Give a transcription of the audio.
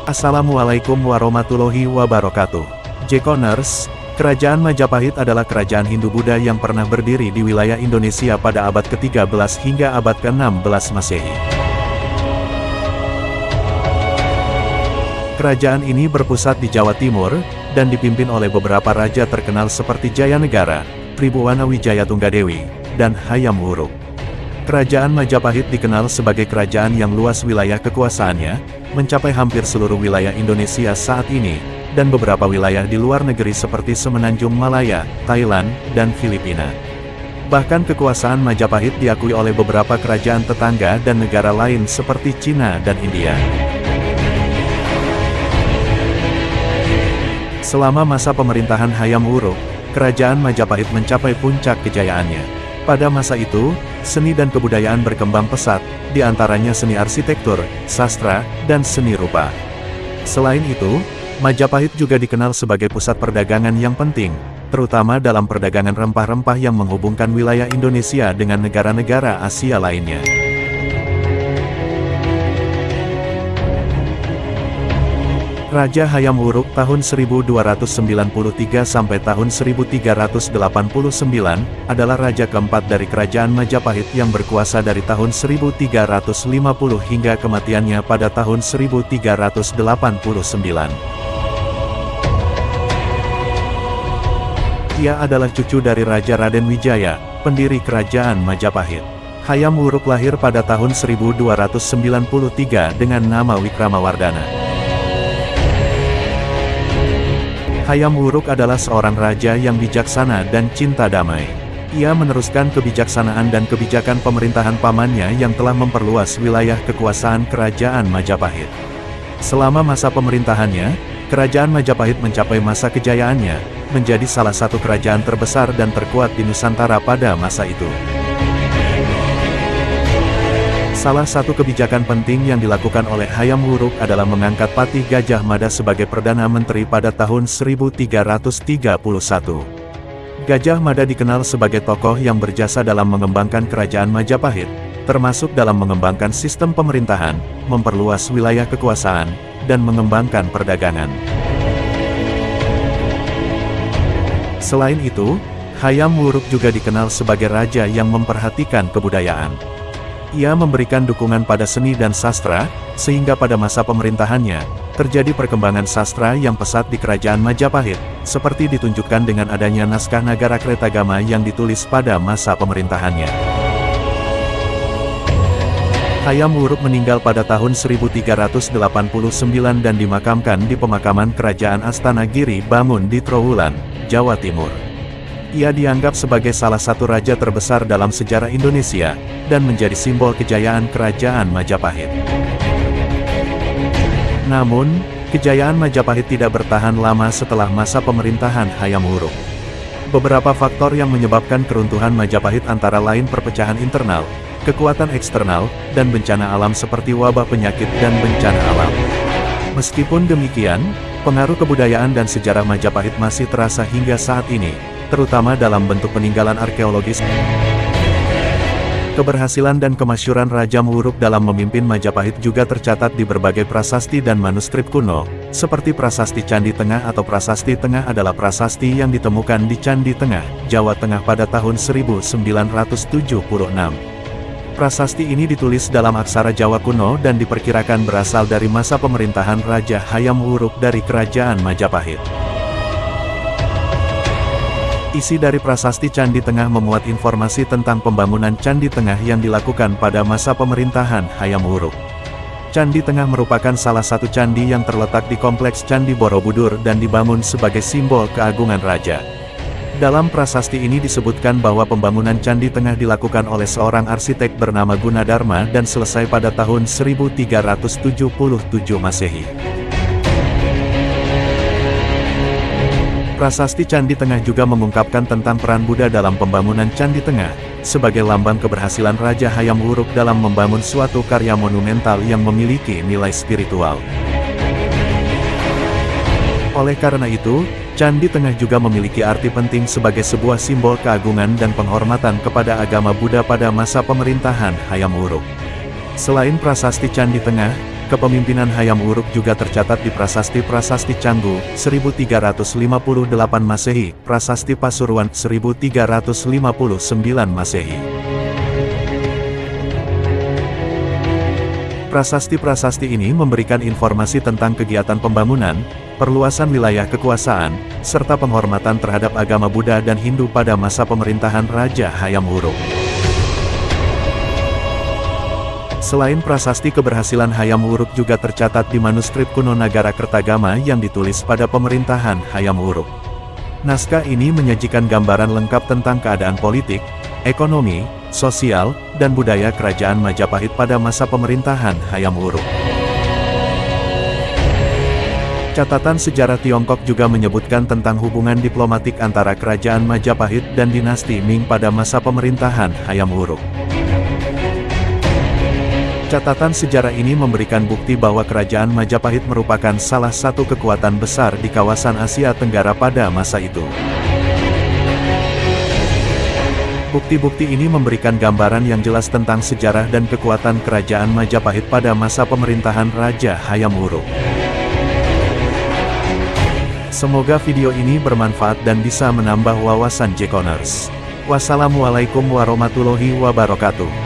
Assalamualaikum warahmatullahi wabarakatuh. Jekoners, Kerajaan Majapahit adalah kerajaan Hindu-Buddha yang pernah berdiri di wilayah Indonesia pada abad ke-13 hingga abad ke-16 Masehi. Kerajaan ini berpusat di Jawa Timur, dan dipimpin oleh beberapa raja terkenal seperti Jayanegara, Tribhuwana Wijaya Tunggadewi, dan Hayam Wuruk. Kerajaan Majapahit dikenal sebagai kerajaan yang luas wilayah kekuasaannya, mencapai hampir seluruh wilayah Indonesia saat ini, dan beberapa wilayah di luar negeri seperti Semenanjung Malaya, Thailand, dan Filipina. Bahkan kekuasaan Majapahit diakui oleh beberapa kerajaan tetangga dan negara lain seperti Cina dan India. Selama masa pemerintahan Hayam Wuruk, kerajaan Majapahit mencapai puncak kejayaannya. Pada masa itu, seni dan kebudayaan berkembang pesat, di antaranya seni arsitektur, sastra, dan seni rupa. Selain itu, Majapahit juga dikenal sebagai pusat perdagangan yang penting, terutama dalam perdagangan rempah-rempah yang menghubungkan wilayah Indonesia dengan negara-negara Asia lainnya. Raja Hayam Wuruk tahun 1293 sampai tahun 1389 adalah raja keempat dari kerajaan Majapahit yang berkuasa dari tahun 1350 hingga kematiannya pada tahun 1389. Ia adalah cucu dari Raja Raden Wijaya, pendiri kerajaan Majapahit. Hayam Wuruk lahir pada tahun 1293 dengan nama Wikramawardhana. Hayam Wuruk adalah seorang raja yang bijaksana dan cinta damai. Ia meneruskan kebijaksanaan dan kebijakan pemerintahan pamannya yang telah memperluas wilayah kekuasaan kerajaan Majapahit. Selama masa pemerintahannya, kerajaan Majapahit mencapai masa kejayaannya, menjadi salah satu kerajaan terbesar dan terkuat di Nusantara pada masa itu. Salah satu kebijakan penting yang dilakukan oleh Hayam Wuruk adalah mengangkat Patih Gajah Mada sebagai Perdana Menteri pada tahun 1331. Gajah Mada dikenal sebagai tokoh yang berjasa dalam mengembangkan kerajaan Majapahit, termasuk dalam mengembangkan sistem pemerintahan, memperluas wilayah kekuasaan, dan mengembangkan perdagangan. Selain itu, Hayam Wuruk juga dikenal sebagai raja yang memperhatikan kebudayaan. Ia memberikan dukungan pada seni dan sastra, sehingga pada masa pemerintahannya, terjadi perkembangan sastra yang pesat di kerajaan Majapahit, seperti ditunjukkan dengan adanya naskah Nagarakretagama yang ditulis pada masa pemerintahannya. Hayam Wuruk meninggal pada tahun 1389 dan dimakamkan di pemakaman Kerajaan Astana Giri Bangun di Trowulan, Jawa Timur. Ia dianggap sebagai salah satu raja terbesar dalam sejarah Indonesia, dan menjadi simbol kejayaan kerajaan Majapahit. Namun, kejayaan Majapahit tidak bertahan lama setelah masa pemerintahan Hayam Wuruk. Beberapa faktor yang menyebabkan keruntuhan Majapahit antara lain perpecahan internal, kekuatan eksternal, dan bencana alam seperti wabah penyakit dan bencana alam. Meskipun demikian, pengaruh kebudayaan dan sejarah Majapahit masih terasa hingga saat ini, terutama dalam bentuk peninggalan arkeologis. Keberhasilan dan kemasyhuran Raja Wuruk dalam memimpin Majapahit juga tercatat di berbagai prasasti dan manuskrip kuno, seperti Prasasti Candi Tengah atau Prasasti Tengah adalah prasasti yang ditemukan di Candi Tengah, Jawa Tengah pada tahun 1976. Prasasti ini ditulis dalam aksara Jawa kuno dan diperkirakan berasal dari masa pemerintahan Raja Hayam Wuruk dari Kerajaan Majapahit. Isi dari Prasasti Candi Tengah memuat informasi tentang pembangunan Candi Tengah yang dilakukan pada masa pemerintahan Hayam Wuruk. Candi Tengah merupakan salah satu candi yang terletak di Kompleks Candi Borobudur dan dibangun sebagai simbol keagungan raja. Dalam prasasti ini disebutkan bahwa pembangunan Candi Tengah dilakukan oleh seorang arsitek bernama Gunadarma dan selesai pada tahun 1377 Masehi. Prasasti Candi Tengah juga mengungkapkan tentang peran Buddha dalam pembangunan Candi Tengah, sebagai lambang keberhasilan Raja Hayam Wuruk dalam membangun suatu karya monumental yang memiliki nilai spiritual. Oleh karena itu, Candi Tengah juga memiliki arti penting sebagai sebuah simbol keagungan dan penghormatan kepada agama Buddha pada masa pemerintahan Hayam Wuruk. Selain prasasti Candi Tengah, Kepemimpinan Hayam Wuruk juga tercatat di Prasasti-Prasasti Canggu, 1358 Masehi, Prasasti Pasuruan, 1359 Masehi. Prasasti-prasasti ini memberikan informasi tentang kegiatan pembangunan, perluasan wilayah kekuasaan, serta penghormatan terhadap agama Buddha dan Hindu pada masa pemerintahan Raja Hayam Wuruk. Selain prasasti, keberhasilan Hayam Wuruk juga tercatat di manuskrip kuno Nagara Kertagama yang ditulis pada pemerintahan Hayam Wuruk. Naskah ini menyajikan gambaran lengkap tentang keadaan politik, ekonomi, sosial, dan budaya Kerajaan Majapahit pada masa pemerintahan Hayam Wuruk. Catatan sejarah Tiongkok juga menyebutkan tentang hubungan diplomatik antara Kerajaan Majapahit dan dinasti Ming pada masa pemerintahan Hayam Wuruk. Catatan sejarah ini memberikan bukti bahwa Kerajaan Majapahit merupakan salah satu kekuatan besar di kawasan Asia Tenggara pada masa itu. Bukti-bukti ini memberikan gambaran yang jelas tentang sejarah dan kekuatan Kerajaan Majapahit pada masa pemerintahan Raja Hayam Wuruk. Semoga video ini bermanfaat dan bisa menambah wawasan Jekoners. Wassalamualaikum warahmatullahi wabarakatuh.